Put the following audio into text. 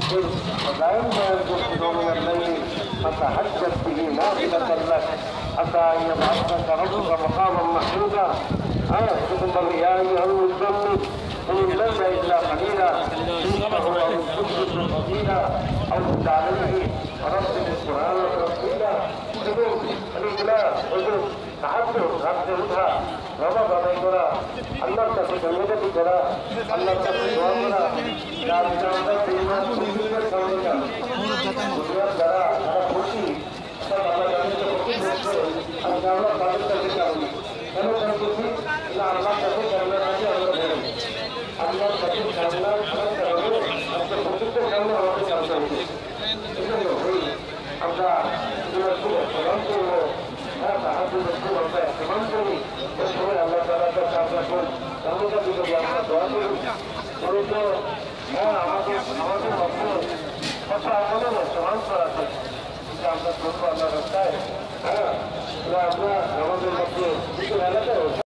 فدائم يوم من الليل فتهجد به نافلة لك حتى أن يبعثك ربك مقاما محمودا. ثم يا أيها المزمل قم الليل إلا قليلا نصفه أو انقص قليلا أو زد عليه ورتل القرآن ترتيلا. الإخلاص تحدث রাখতে রবা বাবাই করা আল্লাহর কাছে ধন্যবাদ করা আল্লাহর কাছে দোয়া করা যার জানতা বেঈমান মুশরিকদের সামনে দুনিয়ার যারা খুশি সব আল্লাহর কাছে খুশি হচ্ছে আর যারা তাদের কাছে কারণ কেন তারা খুশি না আল্লাহর কাছে কারণ আছে আল্লাহর কাছে কারণ আছে আজকে প্রত্যেকটা কারণে আমাদের কাছে আছে এজন্য আমরা প্রধান করবো তাহাজুদ আমরা প্রমাণ করি এরপরে আল্লাহ তাআলার কাছে আমরা ধন্যবাদ করি আমরা দোয়া করি মূলত আমাদের মধ্যে কত আমলের সমান করা আছে আমরা করবো আল্লাহ রাস্তায় আমরা